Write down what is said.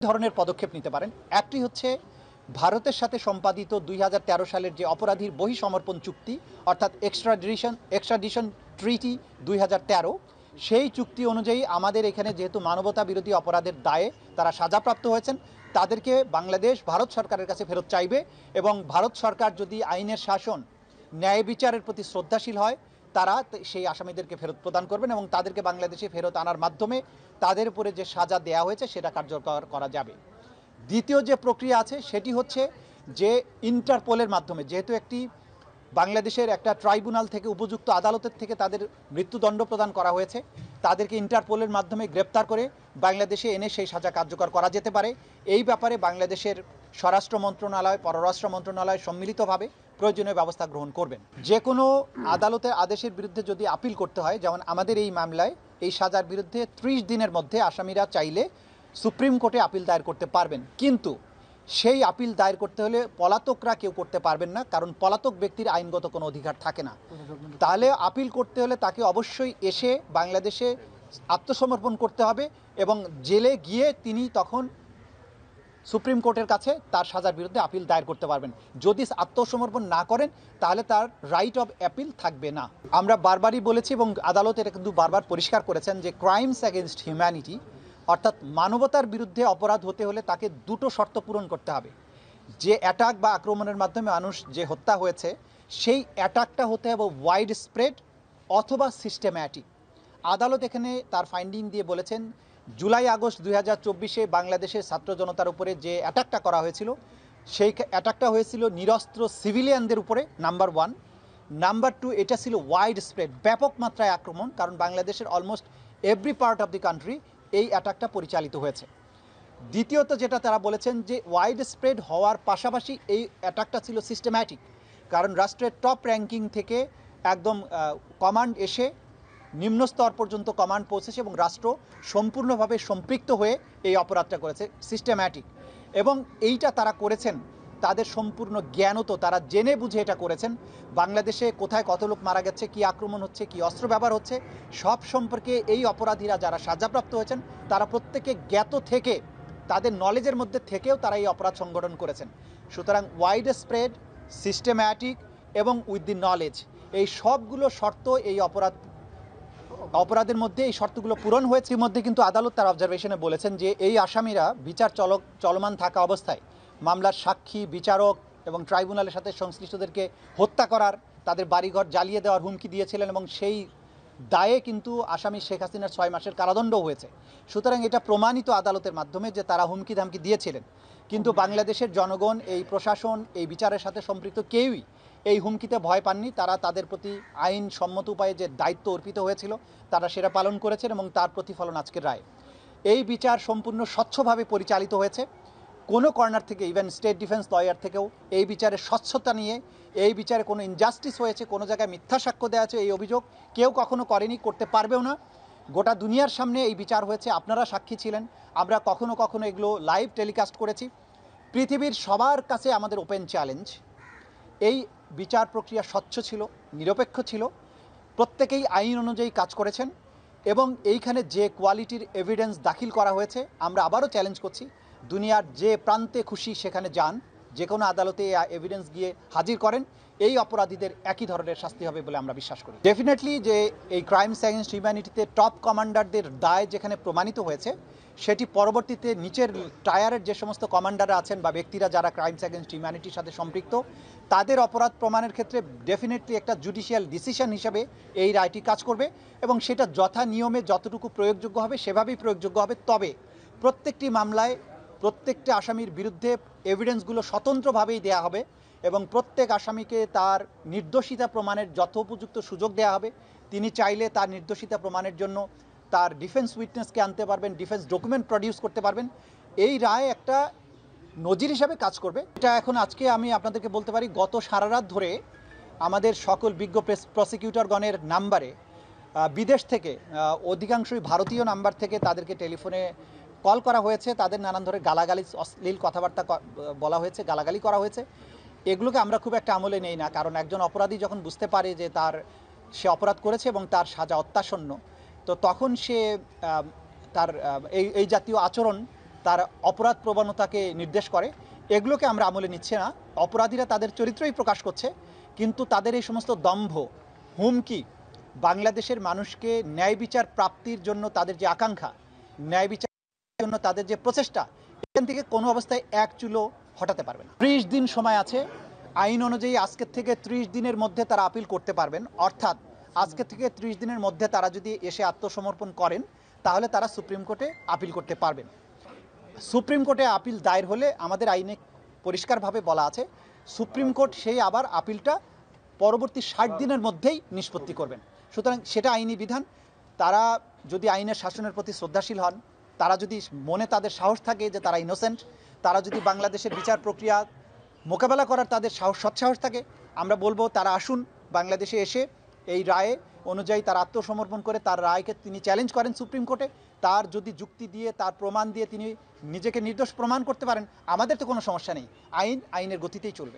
ধরনের পদক্ষেপ নিতে পারেন। একটি হচ্ছে ভারতের সাথে সম্পাদিত 2013 সালের যে অপরাধীর বহিঃসমর্পণ চুক্তি অর্থাৎ এক্সট্রাডিশন ট্রিটি 2013, সেই চুক্তি অনুযায়ী আমাদের এখানে যেহেতু মানবতা বিরোধী অপরাধের দায়ে তারা সাজাপ্রাপ্ত হয়েছেন, তাদেরকে বাংলাদেশ ভারত সরকারের কাছে ফেরত চাইবে এবং ভারত সরকার যদি আইনের শাসন ন্যায় বিচারের প্রতি শ্রদ্ধাশীল হয় তারা সেই আসামিদেরকে ফেরত প্রদান করবেন এবং তাদেরকে বাংলাদেশে ফেরত আনার মাধ্যমে তাদের উপরে যে সাজা দেওয়া হয়েছে সেটা কার্যকর করা যাবে। দ্বিতীয় যে প্রক্রিয়া আছে সেটি হচ্ছে যে ইন্টারপোলের মাধ্যমে, যেহেতু একটি বাংলাদেশের একটা ট্রাইব্যুনাল থেকে উপযুক্ত আদালতের থেকে তাদের মৃত্যুদণ্ড প্রদান করা হয়েছে, তাদেরকে ইন্টারপোলের মাধ্যমে গ্রেপ্তার করে বাংলাদেশে এনে সেই সাজা কার্যকর করা যেতে পারে। এই ব্যাপারে বাংলাদেশের স্বরাষ্ট্র মন্ত্রণালয়, পররাষ্ট্র মন্ত্রণালয় সম্মিলিতভাবে প্রয়োজনীয় ব্যবস্থা গ্রহণ করবেন। যে কোনো আদালতের আদেশের বিরুদ্ধে যদি আপিল করতে হয়, যেমন আমাদের এই মামলায় এই সাজার বিরুদ্ধে 30 দিনের মধ্যে আসামিরা চাইলে সুপ্রিম কোর্টে আপিল দায়ের করতে পারবেন, কিন্তু সেই আপিল দায়ের করতে হলে পলাতকরা কেউ করতে পারবেন না, কারণ পলাতক ব্যক্তির আইনগত কোনো অধিকার থাকে না। তাহলে আপিল করতে হলে তাকে অবশ্যই এসে বাংলাদেশে আত্মসমর্পণ করতে হবে এবং জেলে গিয়ে তিনি তখন সুপ্রিম কোর্টের কাছে তার সাজার বিরুদ্ধে আপিল দায়ের করতে পারবেন। যদি আত্মসমর্পণ না করেন তাহলে তার রাইট অফ অ্যাপিল থাকবে না। আমরা বারবারই বলেছি এবং আদালত এটা কিন্তু বারবার পরিষ্কার করেছেন যে ক্রাইমস অ্যাগেনস্ট হিউম্যানিটি অর্থাৎ মানবতার বিরুদ্ধে অপরাধ হতে হলে তাকে দুটো শর্ত পূরণ করতে হবে। যে অ্যাটাক বা আক্রমণের মাধ্যমে মানুষ যে হত্যা হয়েছে সেই অ্যাটাকটা হতে হবে ওয়াইড স্প্রেড অথবা সিস্টেম্যাটিক। আদালত এখানে তার ফাইন্ডিং দিয়ে বলেছেন জুলাই আগস্ট 2024-এ বাংলাদেশের ছাত্র জনতার উপরে যে অ্যাটাকটা করা হয়েছিল সেই অ্যাটাকটা হয়েছিল নিরস্ত্র সিভিলিয়ানদের উপরে, নাম্বার 1। নাম্বার 2, এটা ছিল ওয়াইড স্প্রেড, ব্যাপক মাত্রায় আক্রমণ, কারণ বাংলাদেশের almost every part of the country এই অ্যাটাকটা পরিচালিত হয়েছে। দ্বিতীয়ত যেটা তারা বলেছেন যে ওয়াইড স্প্রেড হওয়ার পাশাপাশি এই অ্যাটাকটা ছিল সিস্টেম্যাটিক, কারণ রাষ্ট্রের টপ র্যাঙ্কিং থেকে একদম কমান্ড এসে নিম্ন স্তর পর্যন্ত কমান্ড পৌঁছেছে এবং রাষ্ট্র সম্পূর্ণভাবে সম্পৃক্ত হয়ে এই অপরাধটা করেছে, সিস্টেম্যাটিক। এবং এইটা তারা করেছেন তাদের সম্পূর্ণ জ্ঞানত, তারা জেনে বুঝে এটা করেছেন। বাংলাদেশে কোথায় কত লোক মারা গেছে, কি আক্রমণ হচ্ছে, কি অস্ত্র ব্যবহার হচ্ছে, সব সম্পর্কে এই অপরাধীরা যারা সাজাপ্রাপ্ত হয়েছেন তারা প্রত্যেকে জ্ঞাত থেকে, তাদের নলেজের মধ্যে থেকেও তারা এই অপরাধ সংগঠন করেছেন। সুতরাং ওয়াইড স্প্রেড, সিস্টেম্যাটিক এবং উইথ দি নলেজ, এই সবগুলো শর্ত এই অপরাধের মধ্যে এই শর্তগুলো পূরণ হয়েছে। এর মধ্যে কিন্তু আদালত তার অবজারভেশনে বলেছেন যে এই আসামিরা বিচার চলমান থাকা অবস্থায় মামলার সাক্ষী, বিচারক এবং ট্রাইব্যুনালের সাথে সংশ্লিষ্টদেরকে হত্যা করার, তাদের বাড়িঘর জ্বালিয়ে দেওয়ার হুমকি দিয়েছিলেন এবং সেই দায়ে কিন্তু আসামি শেখ হাসিনার 6 মাসের কারাদণ্ড হয়েছে। সুতরাং এটা প্রমাণিত আদালতের মাধ্যমে যে তারা হুমকি ধামকি দিয়েছিলেন, কিন্তু বাংলাদেশের জনগণ, এই প্রশাসন, এই বিচারের সাথে সম্পৃক্ত কেউই এই হুমকিতে ভয় পাননি। তারা তাদের প্রতি আইন সম্মত উপায়ে যে দায়িত্ব অর্পিত হয়েছিল তারা সেটা পালন করেছেন এবং তার প্রতিফলন আজকের রায়। এই বিচার সম্পূর্ণ স্বচ্ছভাবে পরিচালিত হয়েছে। কোনো কর্নার থেকে, ইভেন স্টেট ডিফেন্স লয়ার থেকেও এই বিচারের স্বচ্ছতা নিয়ে, এই বিচারে কোনো ইনজাস্টিস হয়েছে, কোনো জায়গায় মিথ্যা সাক্ষ্য দেওয়া আছে, এই অভিযোগ কেউ কখনো করেনি, করতে পারবেও না। গোটা দুনিয়ার সামনে এই বিচার হয়েছে, আপনারা সাক্ষী ছিলেন, আমরা কখনো কখনো এগুলো লাইভ টেলিকাস্ট করেছি। পৃথিবীর সবার কাছে আমাদের ওপেন চ্যালেঞ্জ, এই বিচার প্রক্রিয়া স্বচ্ছ ছিল, নিরপেক্ষ ছিল, প্রত্যেকেই আইন অনুযায়ী কাজ করেছেন এবং এইখানে যে কোয়ালিটির এভিডেন্স দাখিল করা হয়েছে, আমরা আবারও চ্যালেঞ্জ করছি, দুনিয়ার যে প্রান্তে খুশি সেখানে যান, যে কোনো আদালতে এভিডেন্স গিয়ে হাজির করেন, এই অপরাধীদের একই ধরনের শাস্তি হবে বলে আমরা বিশ্বাস করি। ডেফিনেটলি যে এই ক্রাইমস অ্যাগেনস্ট হিউম্যানিটিতে টপ কমান্ডারদের দায় যেখানে প্রমাণিত হয়েছে, সেটি পরবর্তীতে নিচের টায়ারের যে সমস্ত কমান্ডাররা আছেন বা ব্যক্তিরা যারা ক্রাইমস অ্যাগেনস্ট হিউম্যানিটির সাথে সম্পৃক্ত, তাদের অপরাধ প্রমাণের ক্ষেত্রে ডেফিনেটলি একটা জুডিশিয়াল ডিসিশন হিসেবে এই রায়টি কাজ করবে এবং সেটা যথা নিয়মে যতটুকু প্রয়োগযোগ্য হবে সেভাবেই প্রয়োগযোগ্য হবে। তবে প্রত্যেকটি মামলায় প্রত্যেকটা আসামির বিরুদ্ধে এভিডেন্সগুলো স্বতন্ত্রভাবেই দেয়া হবে এবং প্রত্যেক আসামিকে তার নির্দোষিতা প্রমাণের যথোপযুক্ত সুযোগ দেওয়া হবে। তিনি চাইলে তার নির্দোষিতা প্রমাণের জন্য তার ডিফেন্স উইটনেসকে আনতে পারবেন, ডিফেন্স ডকুমেন্ট প্রডিউস করতে পারবেন। এই রায় একটা নজির হিসাবে কাজ করবে। এটা এখন আজকে আমি আপনাদেরকে বলতে পারি, গত সারা রাত ধরে আমাদের সকল বিজ্ঞ প্রসিকিউটরগণের নাম্বারে বিদেশ থেকে, অধিকাংশই ভারতীয় নাম্বার থেকে তাদেরকে টেলিফোনে কল করা হয়েছে, তাদের নানান ধরনের গালাগালি, অশ্লীল কথাবার্তা বলা হয়েছে, গালাগালি করা হয়েছে। এগুলোকে আমরা খুব একটা আমলে নেই না, কারণ একজন অপরাধী যখন বুঝতে পারে যে সে অপরাধ করেছে এবং তার সাজা অত্যাসন্ন, তো তখন সে তার এই জাতীয় আচরণ তার অপরাধ প্রবণতাকে নির্দেশ করে, এগুলোকে আমরা আমলে নিচ্ছে না। অপরাধীরা তাদের চরিত্রই প্রকাশ করছে, কিন্তু তাদের এই সমস্ত দম্ভ, হুমকি, বাংলাদেশের মানুষকে ন্যায় বিচার প্রাপ্তির জন্য তাদের যে আকাঙ্ক্ষা, ন্যায় বিচারের জন্য তাদের যে প্রচেষ্টা, এখান থেকে কোনো অবস্থায় এক চুলো হটাতে পারবে না। 30 দিন সময় আছে। আইন অনুযায়ী আজকের থেকে 30 দিনের মধ্যে তারা আপিল করতে পারবেন। অর্থাৎ আজকে থেকে 30 দিনের মধ্যে তারা যদি এসে আত্মসমর্পণ করেন, তাহলে তারা সুপ্রিম কোর্টে আপিল করতে পারবেন। সুপ্রিম কোর্টে আপিল দায়ের হলে আমাদের আইনে পরিষ্কারভাবে বলা আছে, সুপ্রিম কোর্ট সেই আবার আপিলটা পরবর্তী 60 দিনের মধ্যেই নিষ্পত্তি করবেন। সুতরাং সেটা আইনি বিধান। তারা যদি আইনের শাসনের প্রতি শ্রদ্ধাশীল হন, তারা যদি মনে তাদের সাহস থাকে যে তারা ইনোসেন্ট, তারা যদি বাংলাদেশের বিচার প্রক্রিয়া মোকাবেলা করার তাদের সৎসাহস থাকে, আমরা বলবো তারা আসুন বাংলাদেশে এসে এই রায়ে অনুযায়ী তার আত্মসমর্পণ করে তার রায়কে তিনি চ্যালেঞ্জ করেন সুপ্রিম কোর্টে। তার যদি যুক্তি দিয়ে, তার প্রমাণ দিয়ে তিনি নিজেকে নির্দোষ প্রমাণ করতে পারেন, আমাদের তো কোনো সমস্যা নেই। আইনের গতিতেই চলবে।